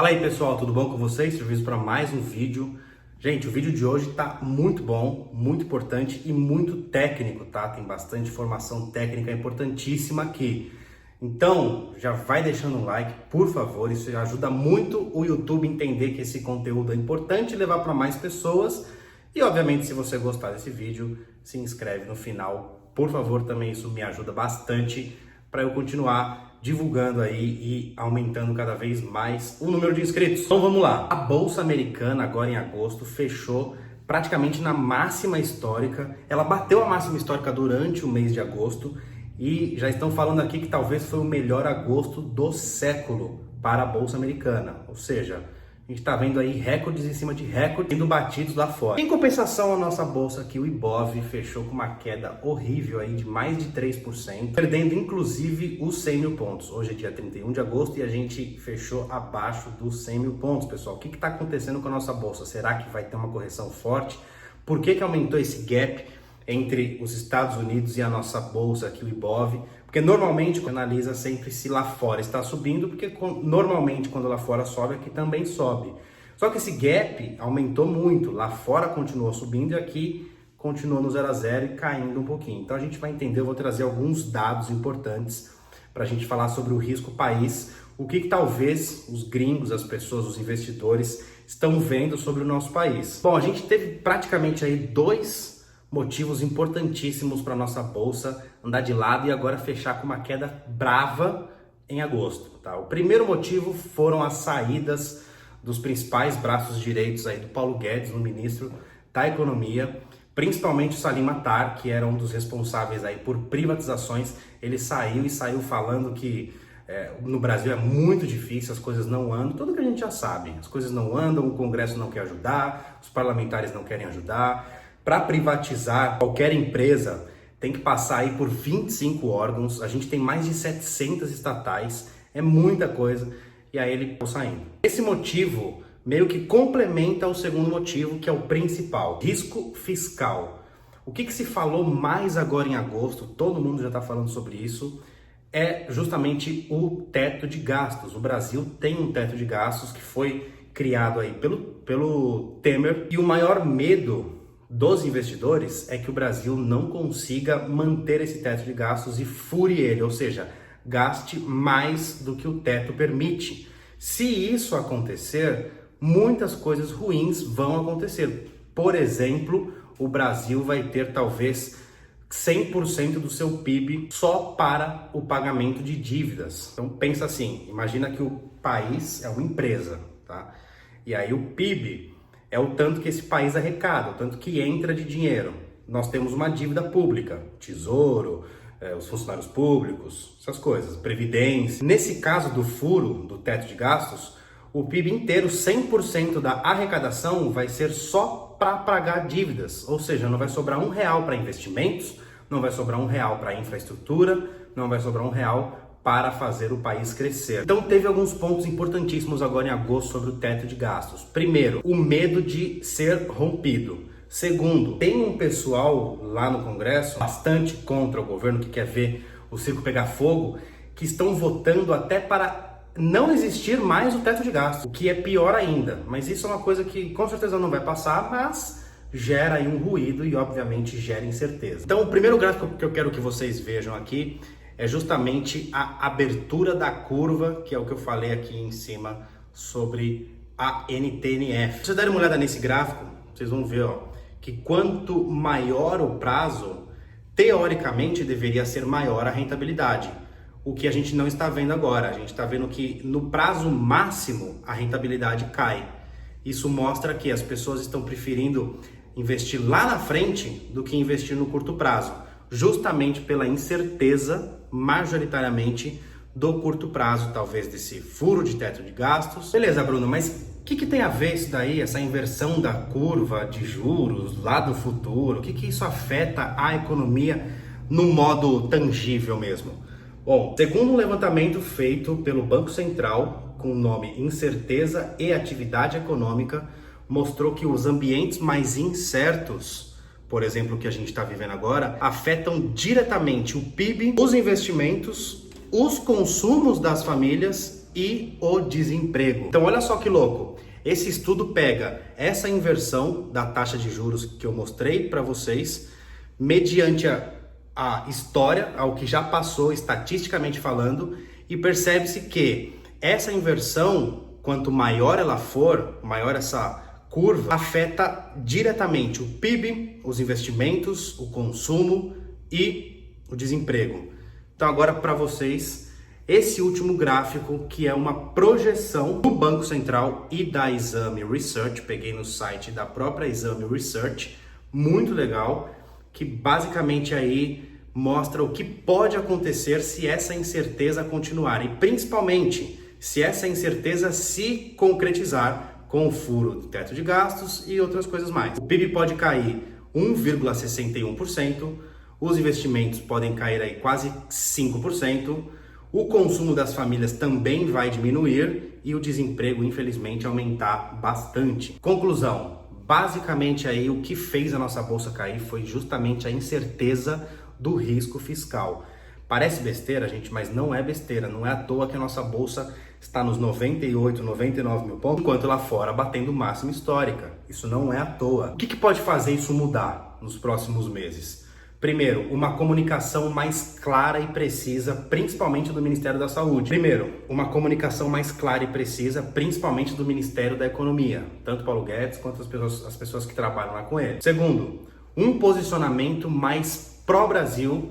Fala aí pessoal, tudo bom com vocês? Serviço para mais um vídeo. Gente, o vídeo de hoje tá muito bom, muito importante e muito técnico, tá? Tem bastante informação técnica importantíssima aqui. Então, já vai deixando um like, por favor, isso ajuda muito o YouTube a entender que esse conteúdo é importante e levar para mais pessoas. E obviamente, se você gostar desse vídeo, se inscreve no final, por favor, também isso me ajuda bastante para eu continuar divulgando aí e aumentando cada vez mais o número de inscritos. Então vamos lá. A Bolsa Americana agora em agosto fechou praticamente na máxima histórica. Ela bateu a máxima histórica durante o mês de agosto e já estão falando aqui que talvez foi o melhor agosto do século para a Bolsa Americana. Ou seja, a gente está vendo aí recordes em cima de recordes sendo batidos lá fora. Em compensação, a nossa bolsa aqui, o Ibov, fechou com uma queda horrível aí de mais de 3%, perdendo inclusive os 100 mil pontos. Hoje é dia 31 de agosto e a gente fechou abaixo dos 100 mil pontos, pessoal. O que está acontecendo com a nossa bolsa? Será que vai ter uma correção forte? Por que aumentou esse gap entre os Estados Unidos e a nossa bolsa aqui, o Ibov? Porque normalmente analisa sempre se lá fora está subindo, porque normalmente quando lá fora sobe, aqui também sobe. Só que esse gap aumentou muito, lá fora continuou subindo e aqui continuou no 0 a 0 e caindo um pouquinho. Então a gente vai entender, eu vou trazer alguns dados importantes para a gente falar sobre o risco país, o que talvez os gringos, as pessoas, os investidores estão vendo sobre o nosso país. Bom, a gente teve praticamente aí dois motivos importantíssimos para nossa bolsa andar de lado e agora fechar com uma queda brava em agosto, tá? O primeiro motivo foram as saídas dos principais braços direitos aí do Paulo Guedes, no ministro da Economia, principalmente o Salim Matar, que era um dos responsáveis aí por privatizações. Ele saiu falando que no Brasil é muito difícil, as coisas não andam, tudo que a gente já sabe. As coisas não andam, o Congresso não quer ajudar, os parlamentares não querem ajudar. Para privatizar qualquer empresa, tem que passar aí por 25 órgãos, a gente tem mais de 700 estatais, é muita coisa, e aí ele está saindo. Esse motivo meio que complementa o segundo motivo, que é o principal, risco fiscal. O que se falou mais agora em agosto, todo mundo já está falando sobre isso, é justamente o teto de gastos. O Brasil tem um teto de gastos que foi criado aí pelo Temer, e o maior medo dos investidores é que o Brasil não consiga manter esse teto de gastos e fure ele, ou seja, gaste mais do que o teto permite. Se isso acontecer, muitas coisas ruins vão acontecer. Por exemplo, o Brasil vai ter talvez 100% do seu PIB só para o pagamento de dívidas. Então pensa assim, imagina que o país é uma empresa, tá? E aí o PIB é o tanto que esse país arrecada, o tanto que entra de dinheiro. Nós temos uma dívida pública, tesouro, os funcionários públicos, essas coisas, previdência. Nesse caso do furo do teto de gastos, o PIB inteiro, 100% da arrecadação vai ser só para pagar dívidas. Ou seja, não vai sobrar R$1 para investimentos, não vai sobrar R$1 para infraestrutura, não vai sobrar R$1 para fazer o país crescer. Então teve alguns pontos importantíssimos agora em agosto sobre o teto de gastos. Primeiro, o medo de ser rompido. Segundo, tem um pessoal lá no Congresso bastante contra o governo, que quer ver o circo pegar fogo, que estão votando até para não existir mais o teto de gastos, o que é pior ainda. Mas isso é uma coisa que com certeza não vai passar, mas gera aí um ruído e obviamente gera incerteza. Então o primeiro gráfico que eu quero que vocês vejam aqui é justamente a abertura da curva, que é o que eu falei aqui em cima sobre a NTNF. Se vocês derem uma olhada nesse gráfico, vocês vão ver que quanto maior o prazo, teoricamente deveria ser maior a rentabilidade. O que a gente não está vendo agora. A gente está vendo que no prazo máximo a rentabilidade cai. Isso mostra que as pessoas estão preferindo investir lá na frente do que investir no curto prazo, justamente pela incerteza, majoritariamente, do curto prazo, talvez desse furo de teto de gastos. Beleza, Bruno, mas o que tem a ver isso daí, essa inversão da curva de juros lá do futuro? O que isso afeta a economia no modo tangível mesmo? Bom, segundo um levantamento feito pelo Banco Central, com o nome Incerteza e Atividade Econômica, mostrou que os ambientes mais incertos, por exemplo, o que a gente está vivendo agora, afetam diretamente o PIB, os investimentos, os consumos das famílias e o desemprego. Então olha só que louco, esse estudo pega essa inversão da taxa de juros que eu mostrei para vocês, mediante a história, ao que já passou estatisticamente falando, e percebe-se que essa inversão, quanto maior ela for, maior essa curva, afeta diretamente o PIB, os investimentos, o consumo e o desemprego. Então agora para vocês, esse último gráfico, que é uma projeção do Banco Central e da Exame Research, peguei no site da própria Exame Research, muito legal, que basicamente aí mostra o que pode acontecer se essa incerteza continuar e principalmente se essa incerteza se concretizar com o furo do teto de gastos e outras coisas mais. O PIB pode cair 1,61%, os investimentos podem cair aí quase 5%, o consumo das famílias também vai diminuir e o desemprego, infelizmente, aumentar bastante. Conclusão, basicamente aí o que fez a nossa bolsa cair foi justamente a incerteza do risco fiscal. Parece besteira, gente, mas não é besteira. Não é à toa que a nossa bolsa está nos 98, 99 mil pontos, enquanto lá fora batendo máxima histórica. Isso não é à toa. O que pode fazer isso mudar nos próximos meses? Primeiro, uma comunicação mais clara e precisa, principalmente do Ministério da Saúde. Primeiro, uma comunicação mais clara e precisa, principalmente do Ministério da Economia, tanto Paulo Guedes quanto as pessoas que trabalham lá com ele. Segundo, um posicionamento mais pró-Brasil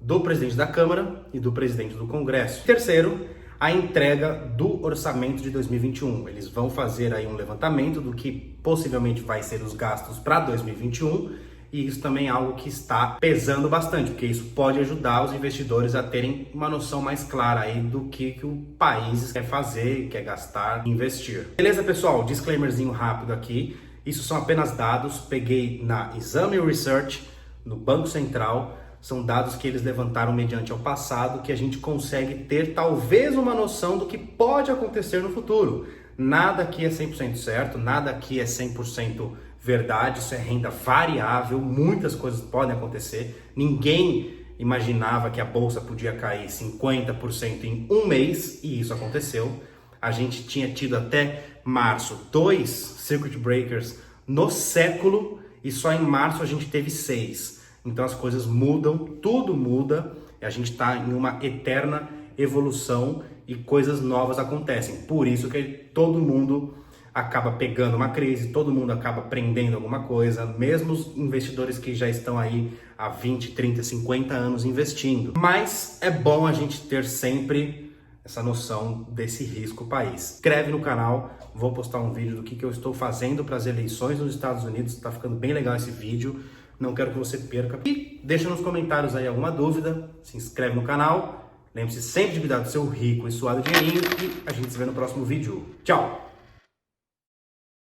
do presidente da Câmara e do presidente do Congresso. Terceiro, a entrega do orçamento de 2021. Eles vão fazer aí um levantamento do que possivelmente vai ser os gastos para 2021 e isso também é algo que está pesando bastante, porque isso pode ajudar os investidores a terem uma noção mais clara aí do que o país quer fazer, quer gastar, investir. Beleza, pessoal? Disclaimerzinho rápido aqui. Isso são apenas dados, peguei na Exame Research, no Banco Central. São dados que eles levantaram mediante ao passado, que a gente consegue ter talvez uma noção do que pode acontecer no futuro. Nada aqui é 100% certo, nada aqui é 100% verdade, isso é renda variável, muitas coisas podem acontecer. Ninguém imaginava que a bolsa podia cair 50% em um mês e isso aconteceu. A gente tinha tido até março 2 circuit breakers no século e só em março a gente teve 6. Então as coisas mudam, tudo muda, e a gente está em uma eterna evolução e coisas novas acontecem. Por isso que todo mundo acaba pegando uma crise, todo mundo acaba aprendendo alguma coisa, mesmo os investidores que já estão aí há 20, 30, 50 anos investindo. Mas é bom a gente ter sempre essa noção desse risco país. Se inscreve no canal, vou postar um vídeo do que eu estou fazendo para as eleições nos Estados Unidos, está ficando bem legal esse vídeo. Não quero que você perca. E deixa nos comentários aí alguma dúvida, se inscreve no canal. Lembre-se sempre de cuidar do seu rico e suado dinheirinho e a gente se vê no próximo vídeo. Tchau!